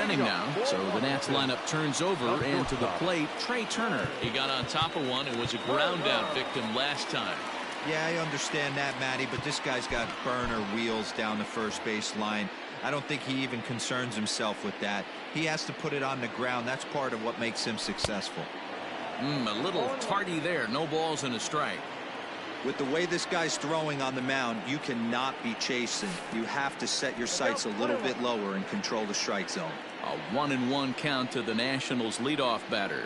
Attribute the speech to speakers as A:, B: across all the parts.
A: inning now, so the Nats lineup turns over, and to the plate, Trey Turner.
B: He got on top of one and was a ground out victim last time.
C: Yeah, I understand that, Matty, but this guy's got burner wheels down the first base line. I don't think he even concerns himself with that. He has to put it on the ground. That's part of what makes him successful.
A: A little tardy there. No balls and a strike.
C: With the way this guy's throwing on the mound, you cannot be chasing. You have to set your sights a little bit lower and control the strike zone.
A: A 1-1 count to the Nationals leadoff batter.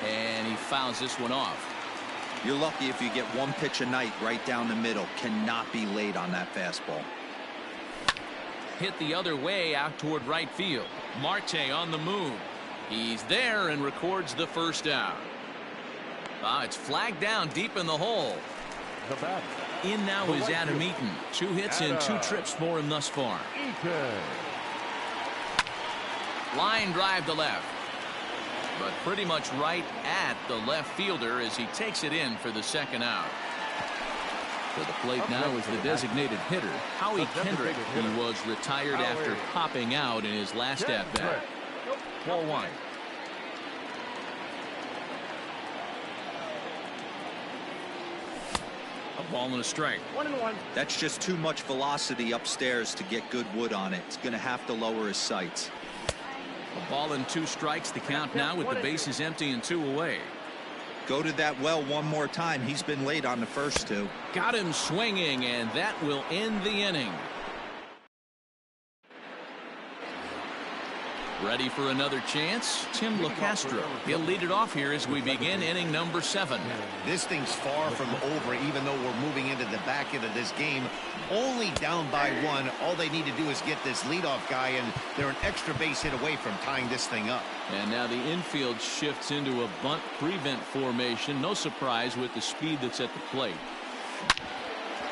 A: And he fouls this one off.
C: You're lucky if you get one pitch a night right down the middle. Cannot be late on that fastball.
A: Hit the other way out toward right field. Marte on the move. He's there and records the first out. It's flagged down deep in the hole. In now is Adam Eaton. 2 hits and 2 trips for him thus far. Line drive to left. But pretty much right at the left fielder as he takes it in for the second out. To the plate now is the designated hitter, Howie Kendrick. He was retired after popping out in his last at-bat. Ball 1. A ball and a strike.
D: 1-1.
C: That's just too much velocity upstairs to get good wood on it. It's going to have to lower his sights.
A: A ball and 2 strikes. The count now with the bases empty and 2 away.
C: Go to that well one more time. He's been late on the first 2.
A: Got him swinging, and that will end the inning. Ready for another chance? Tim LaCastro. He'll lead it off here as we begin inning number 7.
E: This thing's far from over, even though we're moving into the back end of this game. Only down by 1. All they need to do is get this leadoff guy, and they're an extra base hit away from tying this thing up.
A: And now the infield shifts into a bunt prevent formation. No surprise with the speed that's at the plate.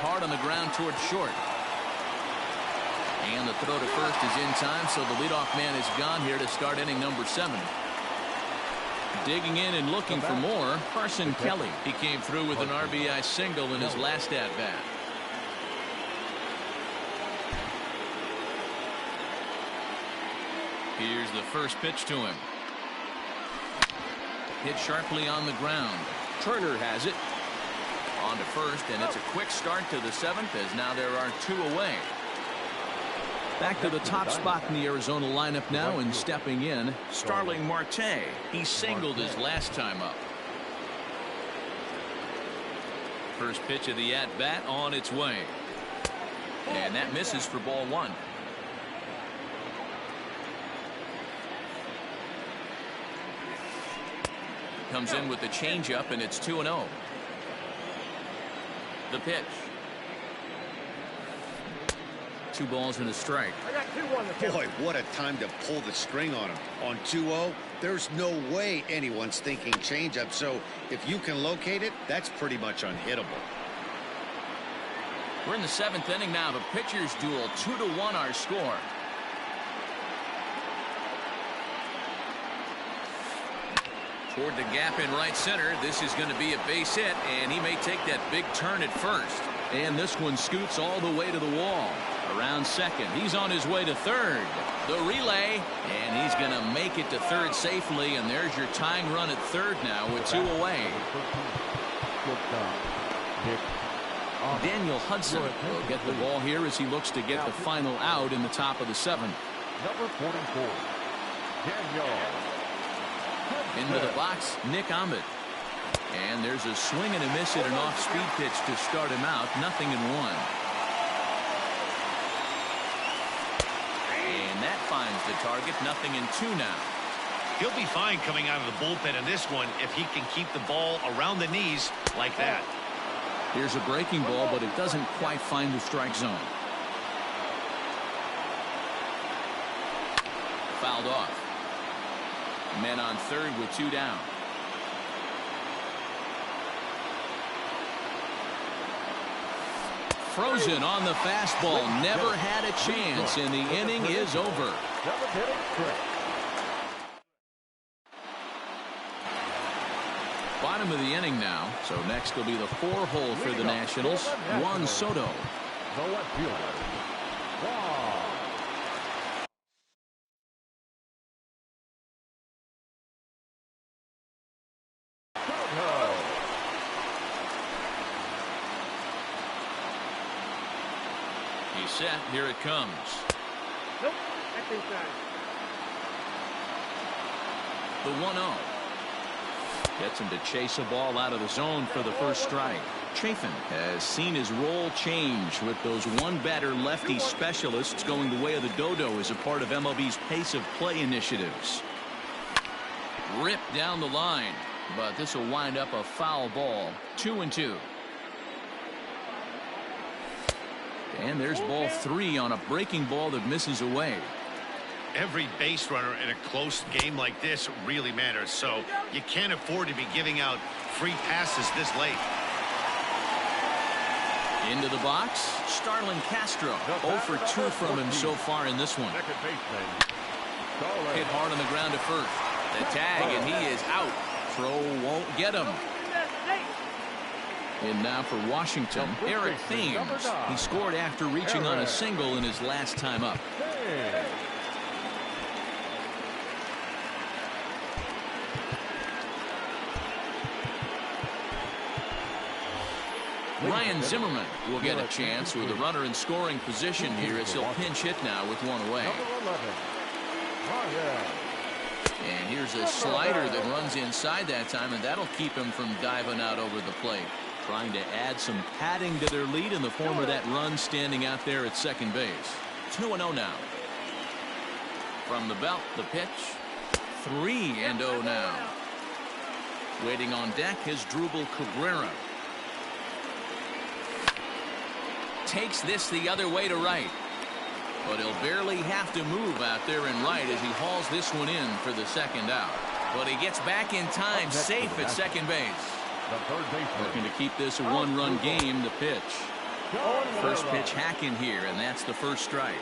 A: Hard on the ground towards short. And the throw to first is in time, so the leadoff man is gone here to start inning number 7. Digging in and looking for more, Carson Kelly. He came through with an RBI single in his last at-bat. Here's the first pitch to him. Hit sharply on the ground. Turner has it. On to first, and it's a quick start to the 7th as now there are 2 away. Back to the top spot in the Arizona lineup now, and stepping in, Starling Marte. He singled his last time up. First pitch of the at-bat on its way. And that misses for ball 1. Comes in with the changeup, and it's 2-0. The pitch. 2 balls and a strike.
E: Boy, what a time to pull the string on him. On 2-0, there's no way anyone's thinking changeup, so if you can locate it, that's pretty much unhittable.
A: We're in the 7th inning now. The pitchers duel. 2-1 our score. Toward the gap in right center. This is going to be a base hit, and he may take that big turn at first. And this one scoots all the way to the wall. Around second. He's on his way to third. The relay, and he's going to make it to third safely, and there's your tying run at third now with 2 away. Daniel Hudson will get the ball here as he looks to get the final out in the top of the 7th.
D: Number 44, Daniel.
A: Into the box, Nick Ahmed. And there's a swing and a miss at an off-speed pitch to start him out. 0-1. And that finds the target. 0-2 now.
B: He'll be fine coming out of the bullpen in this one if he can keep the ball around the knees like that.
A: Here's a breaking ball, but it doesn't quite find the strike zone. Fouled off. Men on third with 2 down. Frozen on the fastball. Never had a chance, and the inning is over. Bottom of the inning now. So next will be the 4-hole for the Nationals. Juan Soto.
D: The left fielder,
A: He's set. Here it comes.
F: Nope. That's inside.
A: The 1-0. Gets him to chase a ball out of the zone for the first strike. Chafin has seen his role change with those one-batter lefty specialists going the way of the dodo as a part of MLB's pace of play initiatives. Ripped down the line, but this will wind up a foul ball. 2-2. And there's ball 3 on a breaking ball that misses away.
B: Every base runner in a close game like this really matters, so you can't afford to be giving out free passes this late.
A: Into the box, Starlin Castro. 0 for 2 from him so far in this one. Hit hard on the ground to first. The tag, and he is out. Throw won't get him. And now for Washington, Eric Thames. He scored after reaching on a single in his last time up. Ryan Zimmerman will get a chance with a runner in scoring position here as he'll pinch hit now with one away. And here's a slider that runs inside that time, and that'll keep him from diving out over the plate. Trying to add some padding to their lead in the form of that run standing out there at second base. 2-0 now. From the belt, the pitch. 3-0 now. Waiting on deck is Drupal Cabrera. Takes this the other way to right. But he'll barely have to move out there in right as he hauls this one in for the second out. But he gets back in time, safe at second base. Looking to keep this a one-run game, the pitch. First pitch hacking here, and that's the first strike.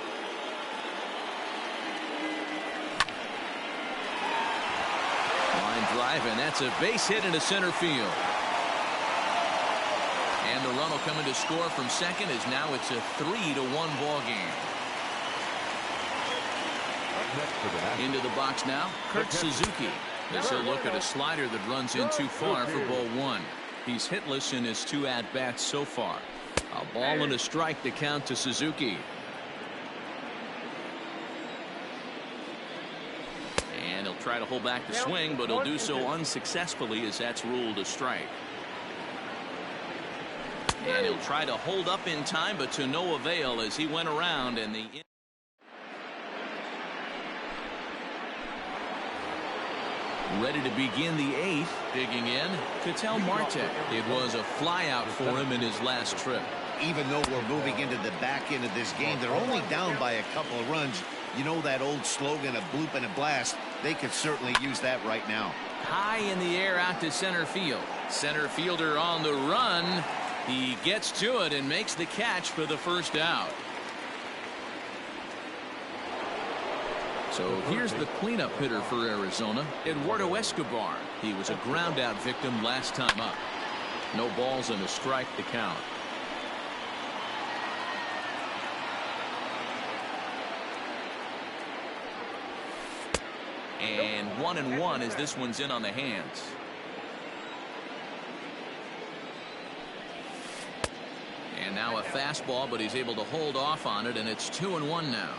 A: Line drive, and that's a base hit into center field. And the run will come in to score from second as now it's a 3-1 ball game. Into the box now, Kurt Suzuki. This will look at a slider that runs in too far for ball 1. He's hitless in his 2 at-bats so far. A ball and a strike to count to Suzuki. And he'll try to hold back the swing, but he'll do so unsuccessfully as that's ruled a strike. And he'll try to hold up in time, but to no avail as he went around and the ready to begin the 8th. Digging in, Ketel Marte. It was a flyout for him in his last trip.
E: Even though we're moving into the back end of this game, they're only down by a couple of runs. You know that old slogan of bloop and a blast. They could certainly use that right now.
A: High in the air out to center field. Center fielder on the run. He gets to it and makes the catch for the first out. So here's the cleanup hitter for Arizona, Eduardo Escobar. He was a ground out victim last time up. No balls and a strike to count. And 1-1 as this one's in on the hands. And now a fastball, but he's able to hold off on it, and it's 2-1 now.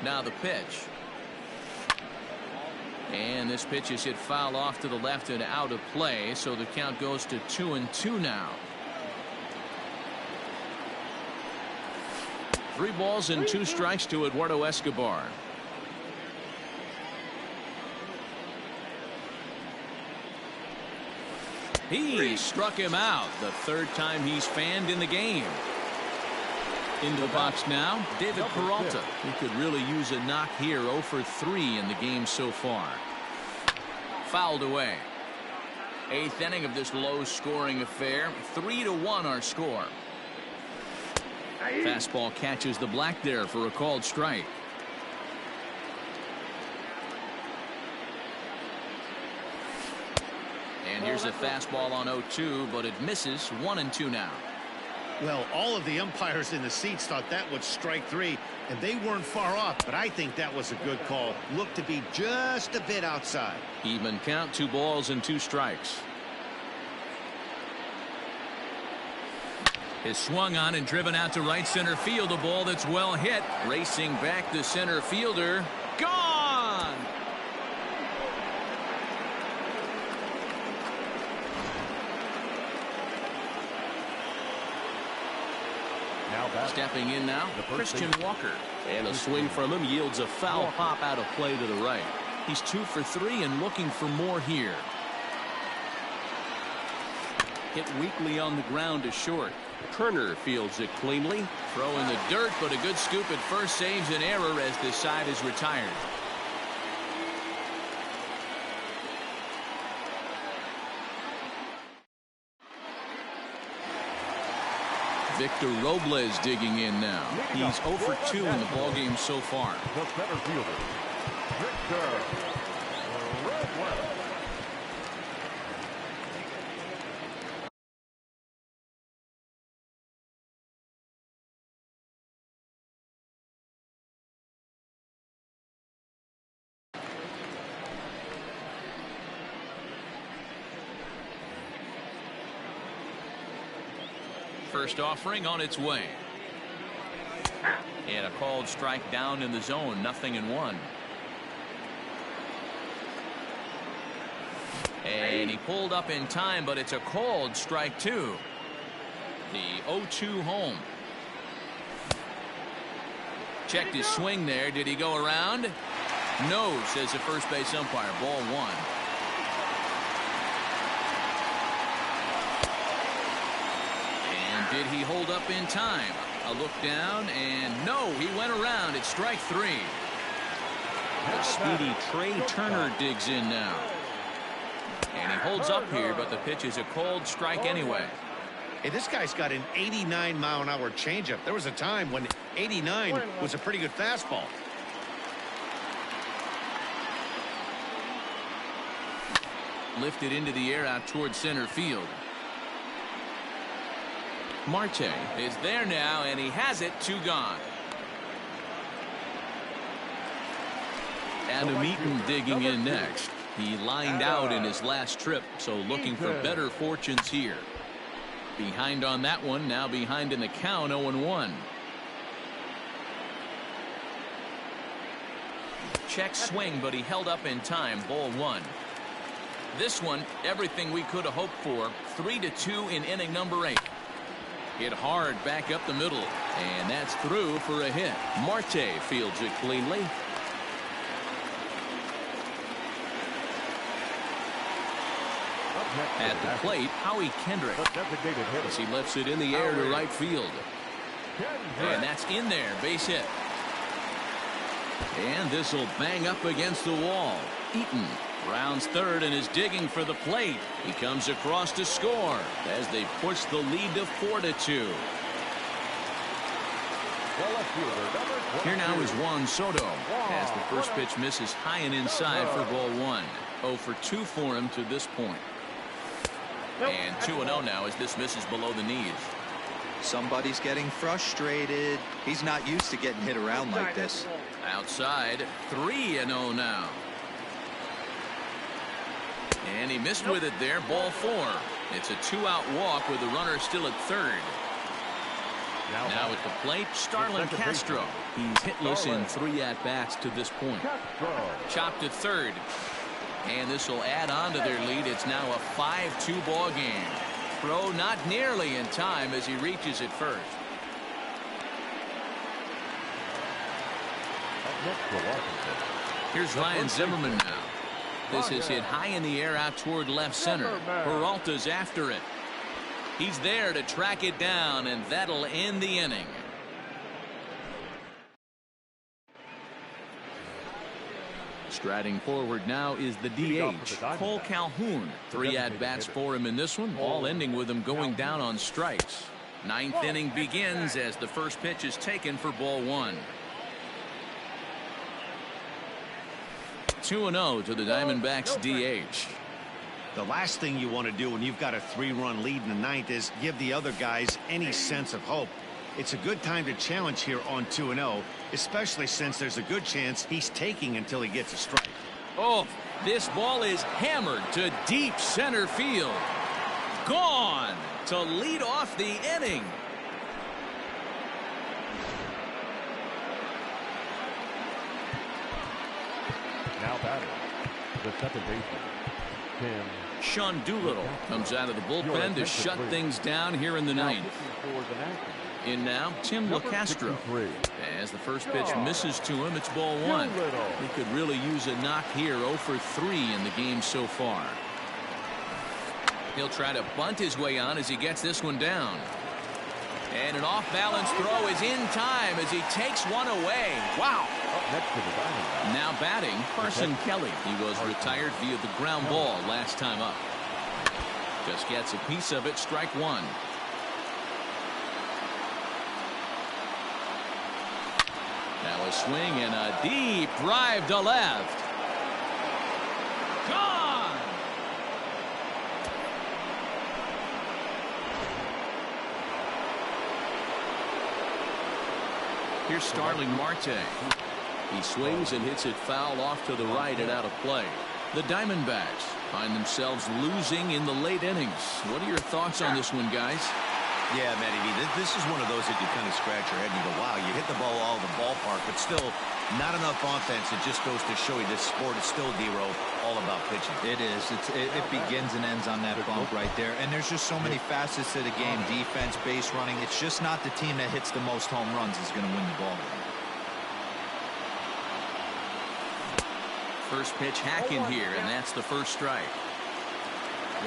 A: Now the pitch. And this pitch is hit foul off to the left and out of play, so the count goes to 2-2 now. 3 balls and 2 strikes to Eduardo Escobar. He struck him out, the 3rd time he's fanned in the game. Into the box now, David Peralta. He could really use a knock here. 0 for 3 in the game so far. Fouled away. 8th inning of this low-scoring affair. 3-1 our score. Fastball catches the black there for a called strike. And here's a fastball on 0-2, but it misses. 1-2 now.
E: Well, all of the umpires in the seats thought that was strike 3, and they weren't far off, but I think that was a good call. Looked to be just a bit outside.
A: Even count, 2 balls and 2 strikes. Is swung on and driven out to right center field. A ball that's well hit. Racing back the center fielder. Gone! Stepping in now, Christian Walker. And a swing from him yields a foul pop out of play to the right. He's 2 for 3 and looking for more here. Hit weakly on the ground to short. Turner fields it cleanly. Throw in the dirt, but a good scoop at first saves an error as this side is retired. Victor Robles digging in now. He's 0 for 2 in the ballgame so far.
D: The center fielder, Victor Robles.
A: First offering on its way. And a called strike down in the zone. 0-1. And he pulled up in time, but it's a called strike 2. The 0-2 home. Checked his swing there. Did he go around? No, says the first base umpire. Ball 1. Did he hold up in time? A look down, and no, he went around. It's strike 3. The speedy Trey Turner digs in now. And he holds up here, but the pitch is a called strike anyway.
E: Hey, this guy's got an 89-mile-an-hour changeup. There was a time when 89 was a pretty good fastball.
A: Lifted into the air out toward center field. Marte is there now, and he has it. 2 gone. Adam Eaton digging in next. He lined out in his last trip, so looking for better fortunes here. Behind on that one, now behind in the count. 0-1. Check swing, but he held up in time. Ball 1. This one, everything we could have hoped for. 3-2 in inning number 8. Hit hard back up the middle, and that's through for a hit. Marte fields it cleanly. At the plate, Howie Kendrick, as he lifts it in the air to right field. And that's in there, base hit. And this will bang up against the wall. Eaton rounds third and is digging for the plate. He comes across to score as they push the lead to 4-2. Here now is Juan Soto as the first pitch misses high and inside for ball 1. 0 for 2 for him to this point. And 2-0 now as this misses below the knees.
C: Somebody's getting frustrated. He's not used to getting hit around like this.
A: Outside, 3-0 now. And he missed with it there. Ball 4. It's a 2-out walk with the runner still at third. Now at the plate, Starlin Castro. He's hitless in 3 at-bats to this point. Chopped at third. And this will add on to their lead. It's now a 5-2 ball game. Throw not nearly in time as he reaches it first. Here's Ryan Zimmerman now. This is hit high in the air out toward left center. Peralta's after it. He's there to track it down, and that'll end the inning. Striding forward now is the DH, Cole Calhoun. 3 at-bats for him in this one, all ending with him going down on strikes. 9th inning begins as the first pitch is taken for ball 1. 2-0 to the Diamondbacks DH.
E: The last thing you want to do when you've got a 3-run lead in the 9th is give the other guys any sense of hope. It's a good time to challenge here on 2-0, especially since there's a good chance he's taking until he gets a strike.
A: Oh, this ball is hammered to deep center field. Gone to lead off the inning.
D: batter, the second baseman, Tim.
A: Sean Doolittle comes out of the bullpen to shut things down here in the ninth. In now, Tim LeCastro. As the first pitch misses to him, it's ball one. He could really use a knock here. 0 for 3 in the game so far. He'll try to bunt his way on as he gets this one down. And an off-balance throw is in time as he takes one away. Wow. Now batting, Carson Kelly. He was retired via the ground ball last time up. Just gets a piece of it, strike one. Now a swing and a deep drive to left. Gone. Here's Starling Marte. He swings and hits it foul off to the right and out of play. The Diamondbacks find themselves losing in the late innings. What are your thoughts on this one, guys?
E: Yeah, Matty V, this is one of those that you kind of scratch your head and you go, wow, you hit the ball all over the ballpark, but still not enough offense. It just goes to show you this sport is still, D-Row, all about pitching.
C: It is. It begins and ends on that bump right there. And there's just so many facets to the game. Defense, base running. It's just not the team that hits the most home runs is going to win the ball game.
A: First pitch hacking here, and that's the first strike.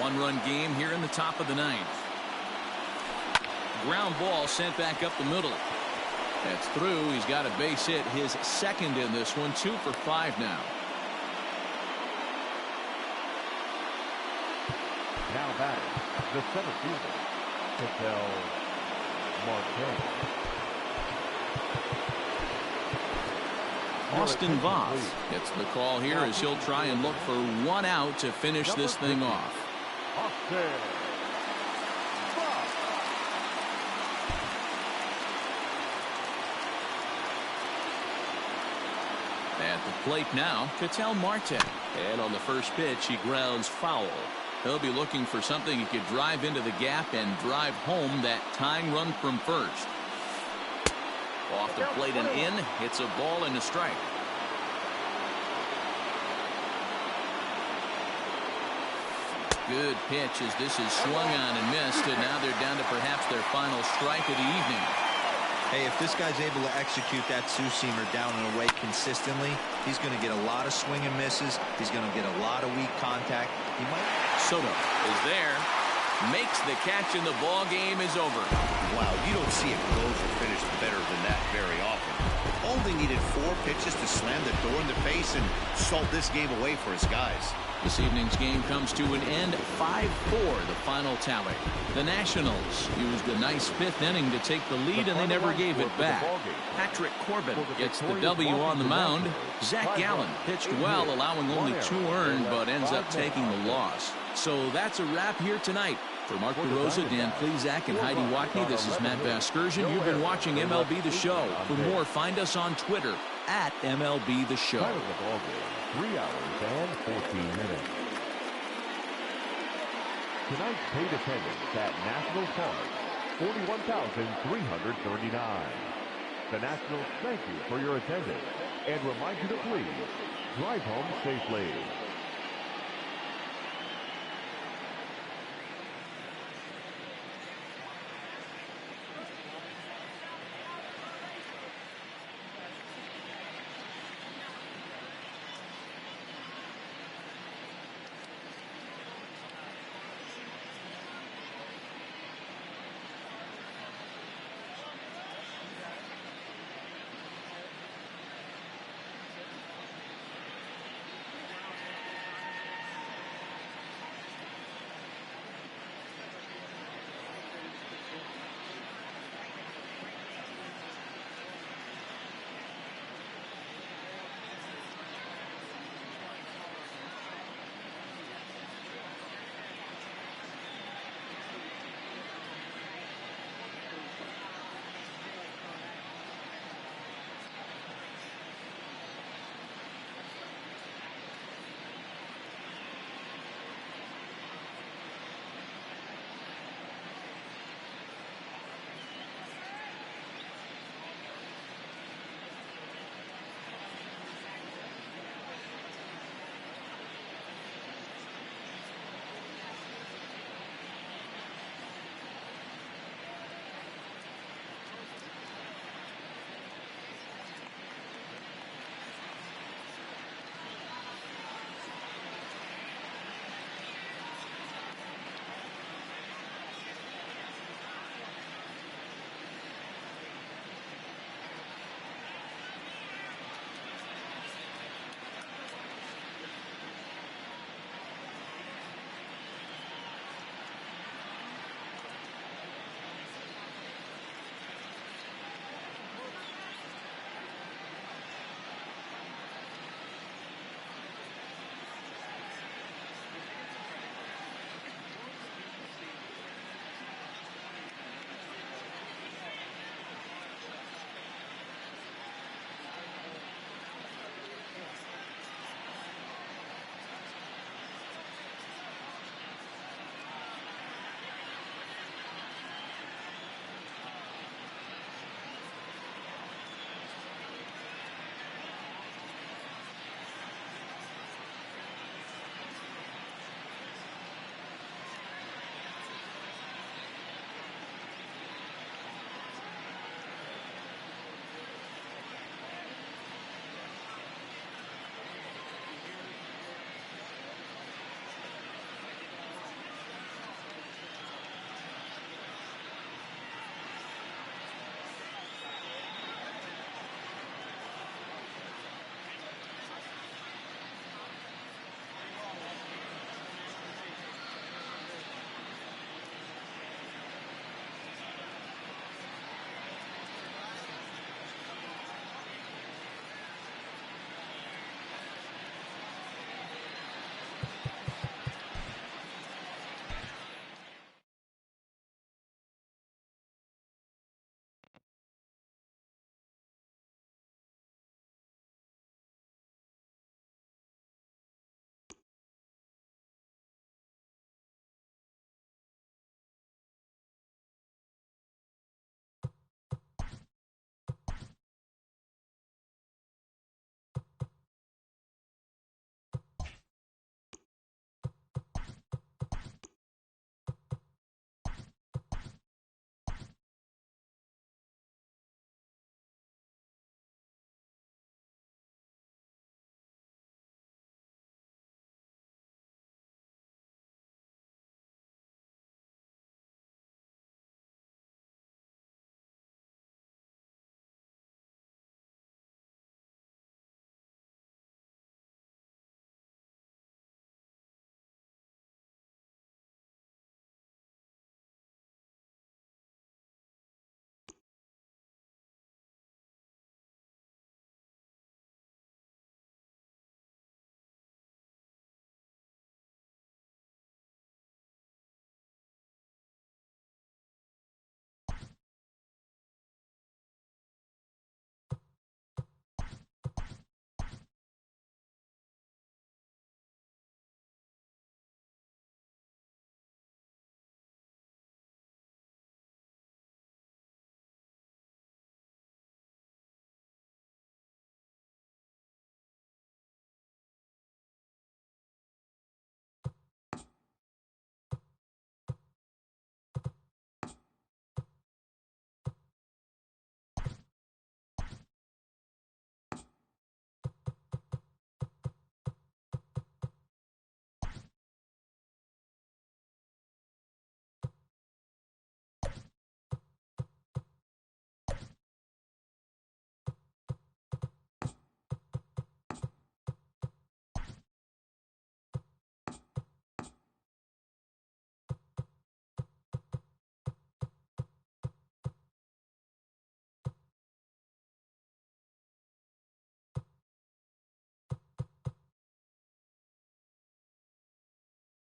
A: One-run game here in the top of the ninth. Ground ball sent back up the middle. That's through. He's got a base hit, his second in this one. 2 for 5 now.
D: Now batting, the center fielder, Ketel Marte.
A: Austin Voth gets the call here as he'll try and look for one out to finish this thing off.
D: Austin.
A: At the plate now, Ketel Marte. And on the first pitch, he grounds foul. He'll be looking for something he could drive into the gap and drive home that tying run from first. Off the plate and in. It's a ball and a strike. Good pitch as this is swung on and missed, and now they're down to perhaps their final strike of the evening.
C: Hey, if this guy's able to execute that two-seamer down and away consistently, he's going to get a lot of swing and misses. He's going to get a lot of weak contact. He might.
A: Soto is there, makes the catch, and the ball game is over.
E: Wow, you don't see a closer finish better than that very often. Only needed 4 pitches to slam the door in the face and salt this game away for his guys.
A: This evening's game comes to an end. 5-4 the final tally. The Nationals used a nice 5th inning to take the lead, and they never gave it back. Patrick Corbin gets the W on the mound. Zach Gallen pitched well, allowing only 2 earned, but ends up taking the loss. So that's a wrap here tonight. For Mark DeRosa, Dan Plezak, and Heidi Watney, this is Matt Vasgersian. You've been watching MLB The Show. For more, find us on Twitter at MLB The Show.
D: 3 hours and 14 minutes. Tonight's paid attendance at National Park, 41,339. The Nationals thank you for your attendance and remind you to please drive home safely.